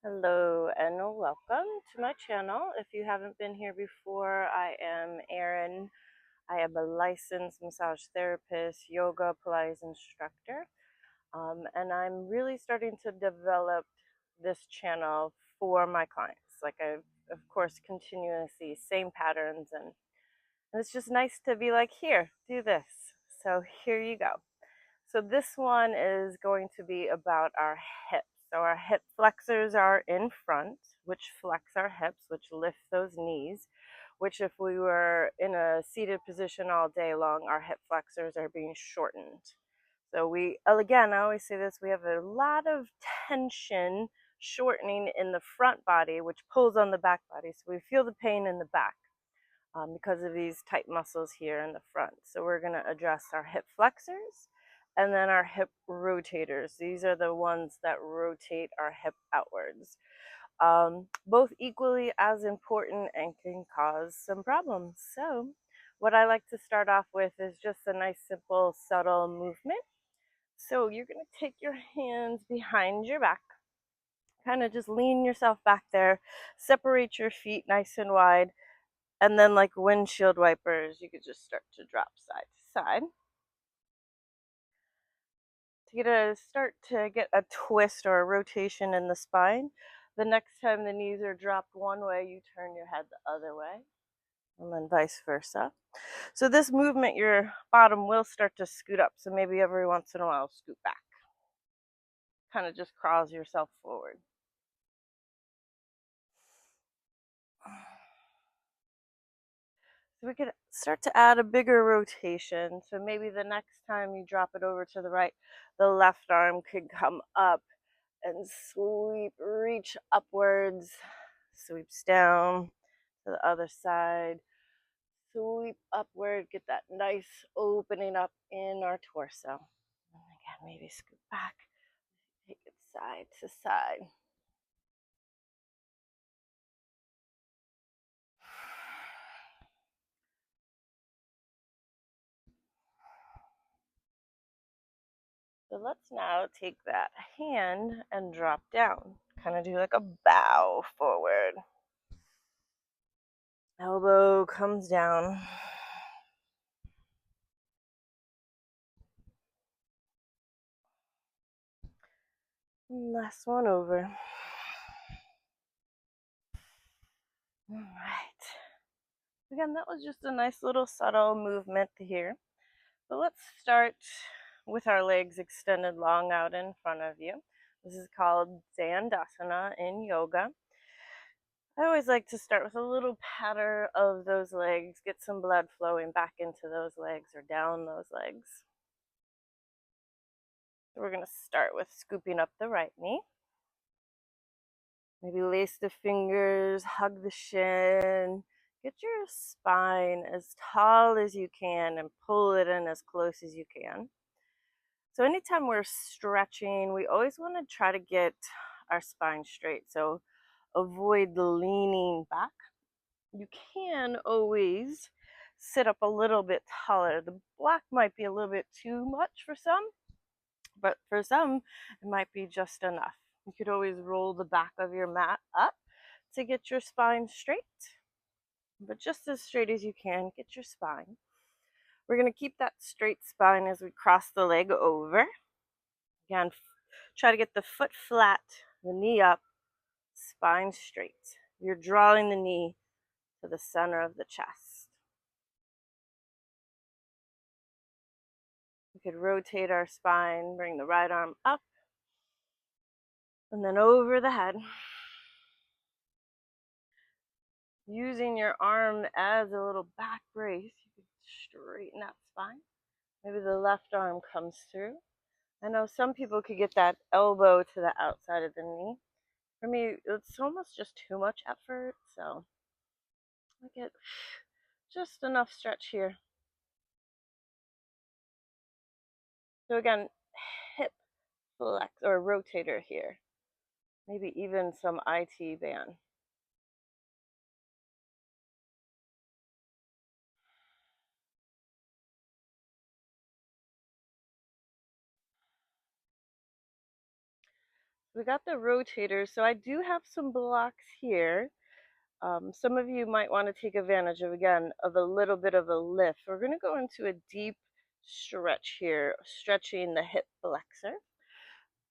Hello and welcome to my channel. If you haven't been here before, I am Erin. I am a licensed massage therapist, yoga, Pilates instructor, and I'm really starting to develop this channel for my clients. Like I, of course, continuously same patterns, and it's just nice to be like, here, do this. So here you go. So this one is going to be about our hips. So our hip flexors are in front, which flex our hips, which lift those knees, which if we were in a seated position all day long, our hip flexors are being shortened. So again, I always say this, we have a lot of tension shortening in the front body, which pulls on the back body. So we feel the pain in the back because of these tight muscles here in the front. So we're going to address our hip flexors and then our hip rotators. These are the ones that rotate our hip outwards. Both equally as important and can cause some problems. So what I like to start off with is just a nice, simple, subtle movement. So you're going to take your hands behind your back, kind of just lean yourself back there, separate your feet nice and wide, and then like windshield wipers, you could just start to drop side to side. Start to get a twist or a rotation in the spine. The next time the knees are dropped one way, you turn your head the other way, and then vice versa. So this movement, your bottom will start to scoot up. So maybe every once in a while, scoot back. Kind of just crawl yourself forward. So we could start to add a bigger rotation. So maybe the next time you drop it over to the right, the left arm could come up and reach upwards, sweeps down to the other side, sweep upward, get that nice opening up in our torso. And again, maybe scoot back, take it side to side. So let's now take that hand and drop down. Kind of do like a bow forward. Elbow comes down. Last one over. All right. Again, that was just a nice little subtle movement here. So let's start with our legs extended long out in front of you. This is called Dandasana in yoga. I always like to start with a little patter of those legs, get some blood flowing back into those legs or down those legs. So we're going to start with scooping up the right knee. Maybe lace the fingers, hug the shin. Get your spine as tall as you can and pull it in as close as you can. So anytime we're stretching, we always want to try to get our spine straight. So avoid leaning back. You can always sit up a little bit taller. The block might be a little bit too much for some, but for some, it might be just enough. You could always roll the back of your mat up to get your spine straight, but just as straight as you can, get your spine. We're going to keep that straight spine as we cross the leg over. Again, try to get the foot flat, the knee up, spine straight. You're drawing the knee to the center of the chest. We could rotate our spine, bring the right arm up, and then over the head. Using your arm as a little back brace, you can straighten that spine. Maybe the left arm comes through. I know some people could get that elbow to the outside of the knee. For me, it's almost just too much effort, so I get just enough stretch here. So again, hip flex or rotator here. Maybe even some IT band. we got the rotators. So I do have some blocks here. Some of you might want to take advantage of, again, of a little bit of a lift. We're going to go into a deep stretch here, stretching the hip flexor.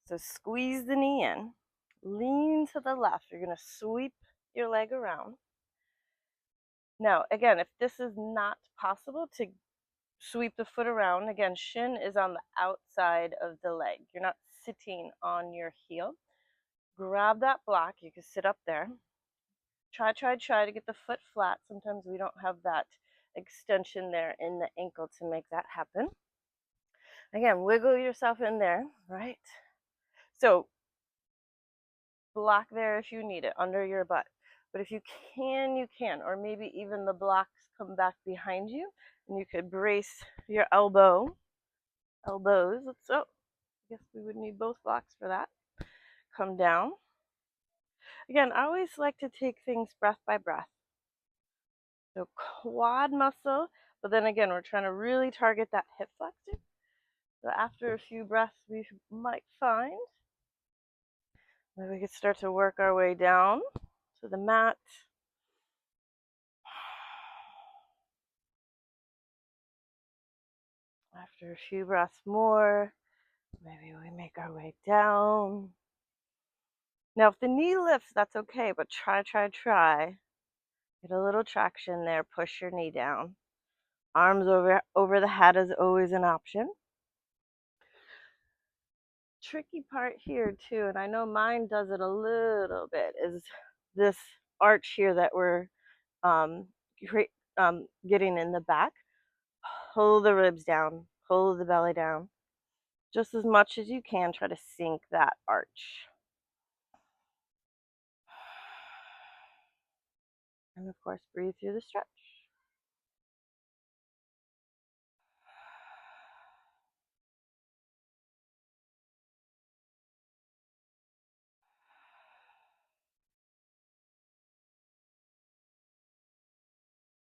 So squeeze the knee in, lean to the left. You're going to sweep your leg around. Now, again, if this is not possible to sweep the foot around, again, shin is on the outside of the leg. You're not sitting on your heel. Grab that block. You can sit up there. Try to get the foot flat. Sometimes we don't have that extension there in the ankle to make that happen. Again, wiggle yourself in there, right? So block there if you need it, under your butt. But if you can, you can. Or maybe even the blocks come back behind you, and you could brace your elbows. So I guess we would need both blocks for that. Come down. Again, I always like to take things breath by breath. So quad muscle, but then again, we're trying to really target that hip flexor. So after a few breaths, we might find that we could start to work our way down to the mat. After a few breaths more, maybe we make our way down. Now, if the knee lifts, that's okay, but try. Get a little traction there, push your knee down. Arms over the head is always an option. Tricky part here too, and I know mine does it a little bit, is this arch here that we're um, getting in the back. Pull the ribs down, pull the belly down. Just as much as you can, try to sink that arch. And of course, breathe through the stretch.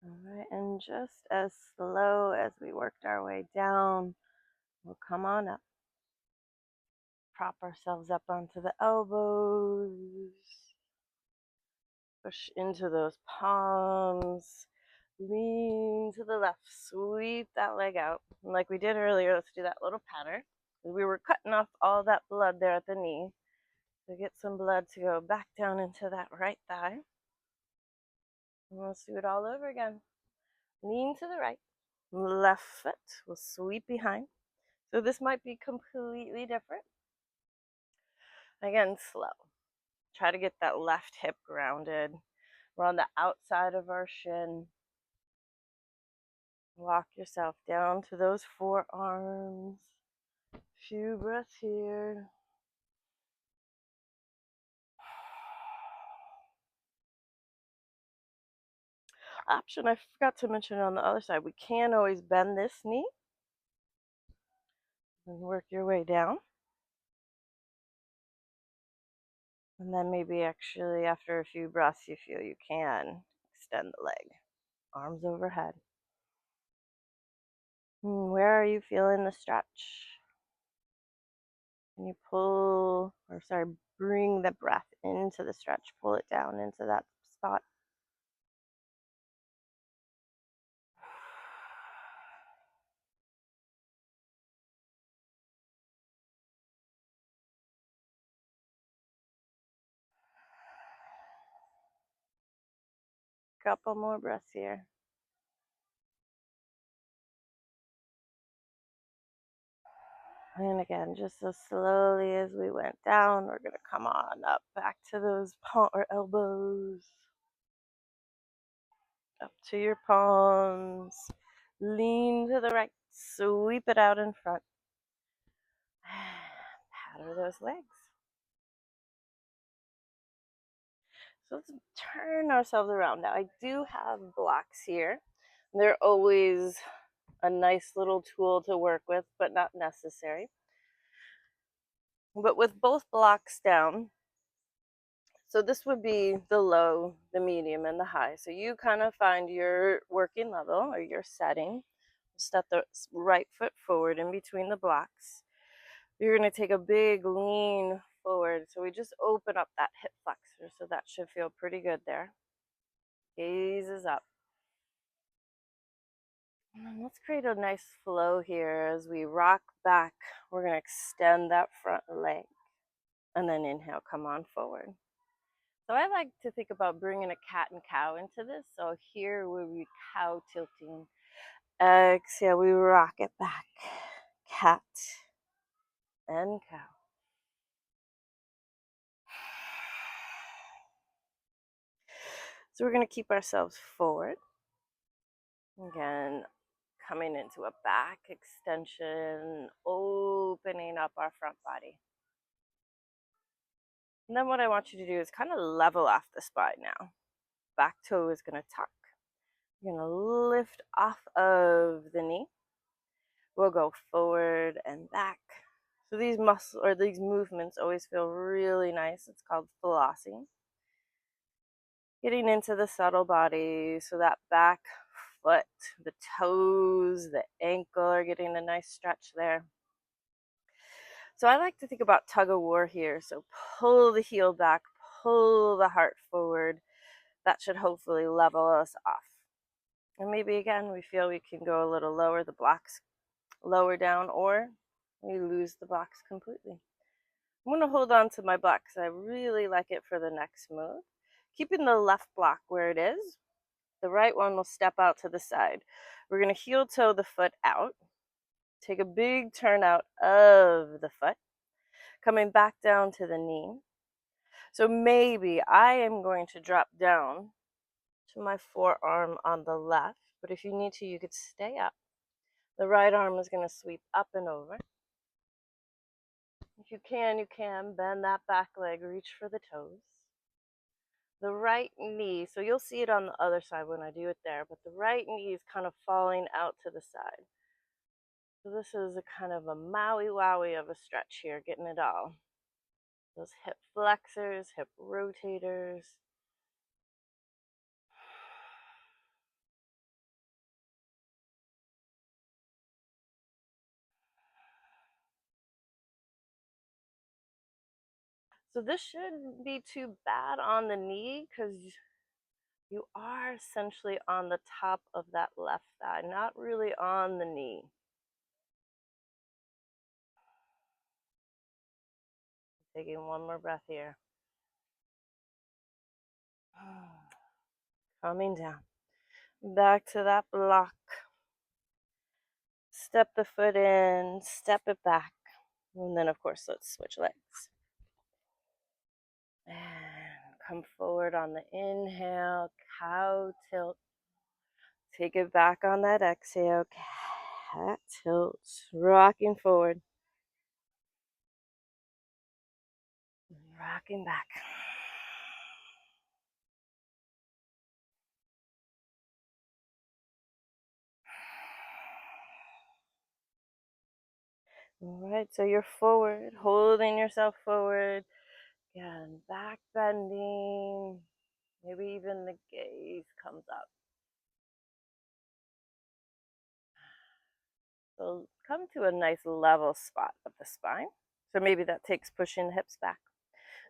All right, and just as slow as we worked our way down, we'll come on up. Prop ourselves up onto the elbows. Push into those palms. Lean to the left. Sweep that leg out. And like we did earlier, let's do that little pattern. We were cutting off all that blood there at the knee. So get some blood to go back down into that right thigh. And let's do it all over again. Lean to the right. Left foot will sweep behind. So this might be completely different. Again, slow. Try to get that left hip grounded. We're on the outside of our shin. Walk yourself down to those forearms. Few breaths here. Option I forgot to mention on the other side, we can always bend this knee and work your way down. And then maybe actually after a few breaths you feel you can extend the leg. Arms overhead. Where are you feeling the stretch? Can you bring the breath into the stretch, pull it down into that spot. Couple more breaths here. And again, just as slowly as we went down, we're going to come on up back to those elbows. Up to your palms. Lean to the right. Sweep it out in front. Paddle those legs. So let's turn ourselves around. Now, I do have blocks here. They're always a nice little tool to work with, but not necessary. But with both blocks down, so this would be the low, the medium, and the high. So you kind of find your working level or your setting. Step the right foot forward in between the blocks. You're going to take a big lean forward. So we just open up that hip flexor. So that should feel pretty good there. Gazes up. And let's create a nice flow here as we rock back. We're going to extend that front leg and then inhale, come on forward. So I like to think about bringing a cat and cow into this. So here we be cow tilting. Exhale, we rock it back. Cat and cow. So we're going to keep ourselves forward. Again, coming into a back extension, opening up our front body. And then what I want you to do is kind of level off the spine now. Back toe is going to tuck. You're going to lift off of the knee. We'll go forward and back. So these muscles or these movements always feel really nice. It's called flossing. Getting into the subtle body, so that back foot, the toes, the ankle are getting a nice stretch there. So I like to think about tug of war here. So pull the heel back, pull the heart forward. That should hopefully level us off. And maybe again, we feel we can go a little lower, the blocks lower down, or we lose the blocks completely. I'm going to hold on to my block because I really like it for the next move. Keeping the left block where it is, the right one will step out to the side. We're going to heel toe the foot out, take a big turn out of the foot, coming back down to the knee. So maybe I am going to drop down to my forearm on the left, but if you need to, you could stay up. The right arm is going to sweep up and over. If you can bend that back leg, reach for the toes. The right knee, so you'll see it on the other side when I do it there, but the right knee is kind of falling out to the side. So this is a kind of a Maui Wowie of a stretch here, getting it all. Those hip flexors, hip rotators. So this shouldn't be too bad on the knee because you are essentially on the top of that left thigh, not really on the knee. Taking one more breath here. Coming down. Back to that block. Step the foot in, step it back. And then, of course, let's switch legs. And come forward on the inhale, cow tilt. Take it back on that exhale, cat tilt, rocking forward. Rocking back. All right, so you're forward, holding yourself forward. Again, back bending. Maybe even the gaze comes up. So come to a nice level spot of the spine. So maybe that takes pushing the hips back.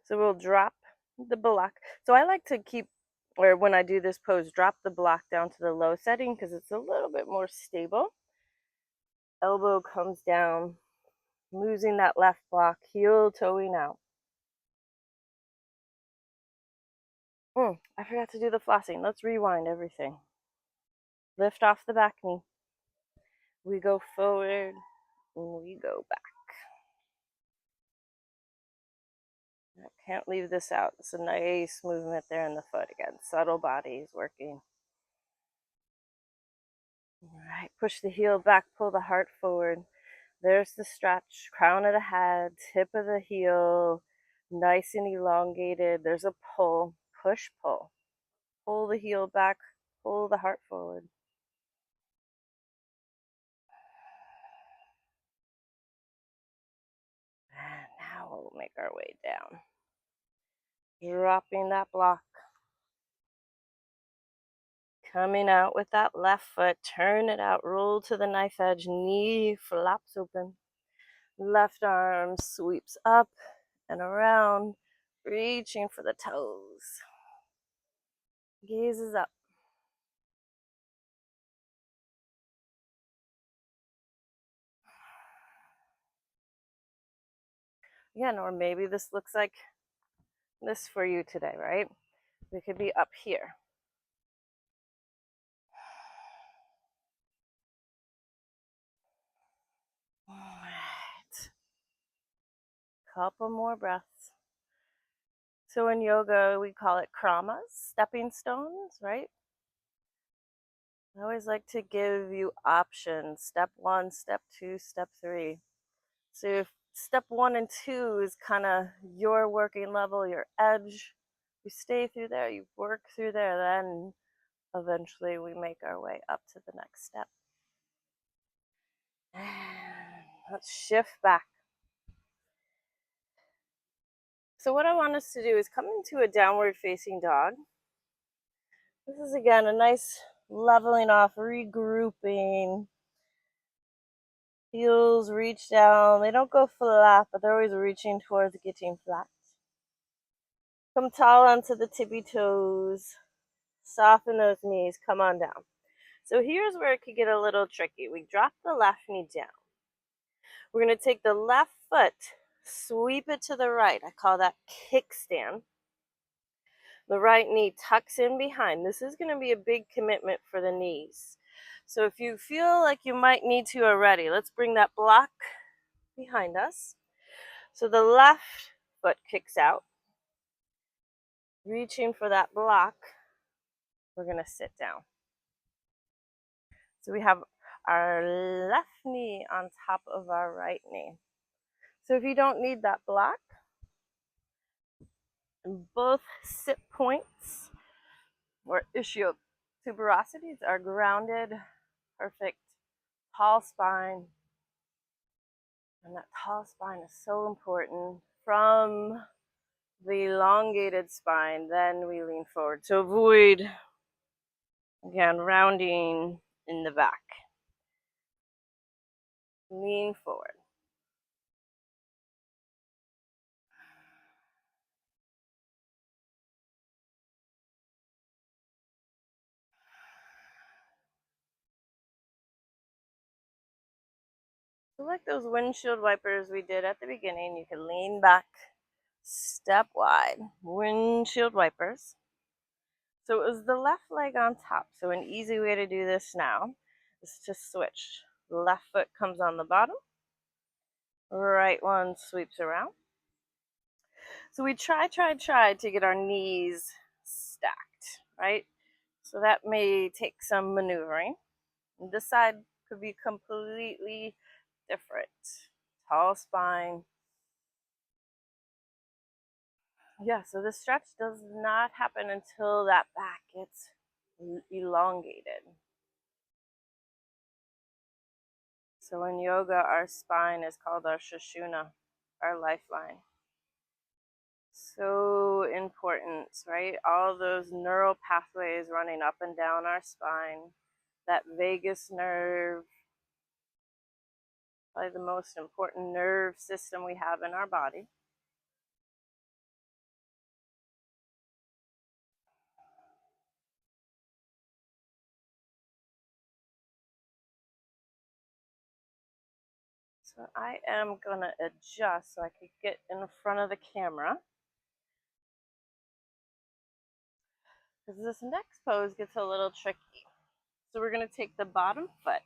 So we'll drop the block. So I like to keep, or when I do this pose, drop the block down to the low setting because it's a little bit more stable. Elbow comes down, losing that left block, heel toeing out. I forgot to do the flossing. Let's rewind everything. Lift off the back knee. We go forward, and we go back. I can't leave this out. It's a nice movement there in the foot again. Subtle bodies working. All right, push the heel back, pull the heart forward. There's the stretch, crown of the head, tip of the heel, nice and elongated. There's a pull, push, pull. Pull the heel back, pull the heart forward. And now we'll make our way down. Dropping that block. Coming out with that left foot, turn it out, roll to the knife edge, knee flops open. Left arm sweeps up and around, reaching for the toes. Gazes up. Again, or maybe this looks like this for you today, right? We could be up here. All right. Couple more breaths. So in yoga, we call it kramas, stepping stones, right? I always like to give you options. Step 1, step 2, step 3. So if step 1 and 2 is kind of your working level, your edge, you stay through there, you work through there, then eventually we make our way up to the next step. Let's shift back. So what I want us to do is come into a downward facing dog. This is again a nice leveling off, regrouping. Heels reach down. They don't go flat, but they're always reaching towards getting flat. Come tall onto the tippy toes. Soften those knees. Come on down. So here's where it could get a little tricky. We drop the left knee down. We're going to take the left foot, sweep it to the right. I call that kickstand. The right knee tucks in behind. This is going to be a big commitment for the knees. So if you feel like you might need to already, let's bring that block behind us. So the left foot kicks out. Reaching for that block, we're going to sit down. So we have our left knee on top of our right knee. So if you don't need that block, both sit points or ischiotuberacities are grounded, perfect, tall spine. And that tall spine is so important. From the elongated spine, then we lean forward. So avoid, again, rounding in the back. Lean forward. So like those windshield wipers we did at the beginning, you can lean back, step wide, windshield wipers. So it was the left leg on top. So an easy way to do this now is to switch. Left foot comes on the bottom, right one sweeps around. So we try to get our knees stacked, right? So that may take some maneuvering. This side could be completely different. Tall spine. Yeah, so the stretch does not happen until that back gets elongated. So in yoga, our spine is called our Sushumna, our lifeline. So important, right? All those neural pathways running up and down our spine, that vagus nerve, probably the most important nerve system we have in our body. So I am gonna adjust so I could get in front of the camera. Because this next pose gets a little tricky. So we're gonna take the bottom foot.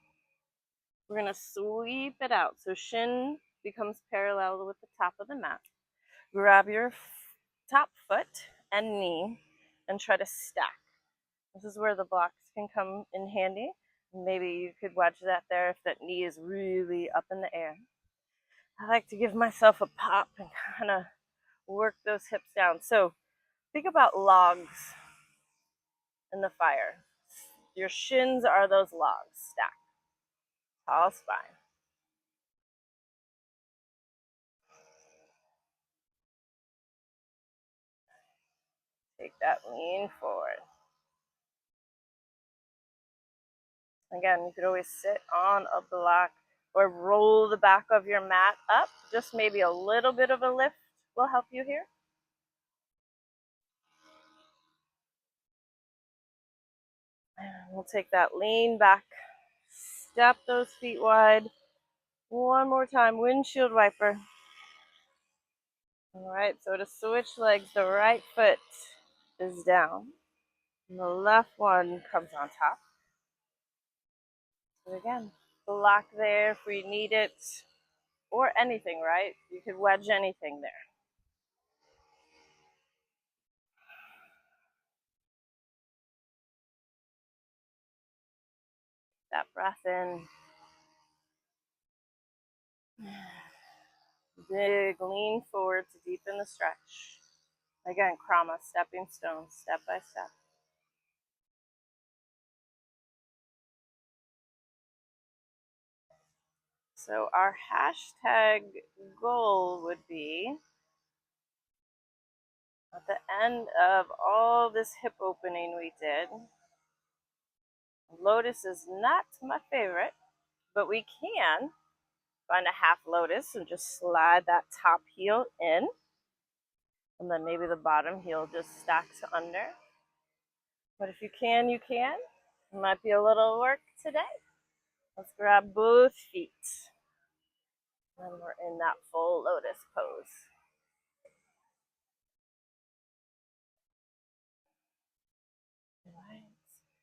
We're gonna sweep it out. So shin becomes parallel with the top of the mat. Grab your top foot and knee and try to stack. This is where the blocks can come in handy. Maybe you could watch that there if that knee is really up in the air. I like to give myself a pop and kind of work those hips down. So think about logs in the fire. Your shins are those logs stacked. Tall spine. Take that lean forward. Again, you could always sit on a block or roll the back of your mat up, just maybe a little bit of a lift will help you here. We'll take that lean back, step those feet wide. One more time, windshield wiper. All right, so to switch legs, the right foot is down, and the left one comes on top. So again, block there if we need it, or anything, right? You could wedge anything there. That breath in. Big lean forward to deepen the stretch. Again, krama, stepping stone, step by step. So our hashtag goal would be, at the end of all this hip opening we did, lotus is not my favorite, but we can find a half lotus and just slide that top heel in, and then maybe the bottom heel just stacks under. But if you can, you can. It might be a little work today. Let's grab both feet. And we're in that full lotus pose.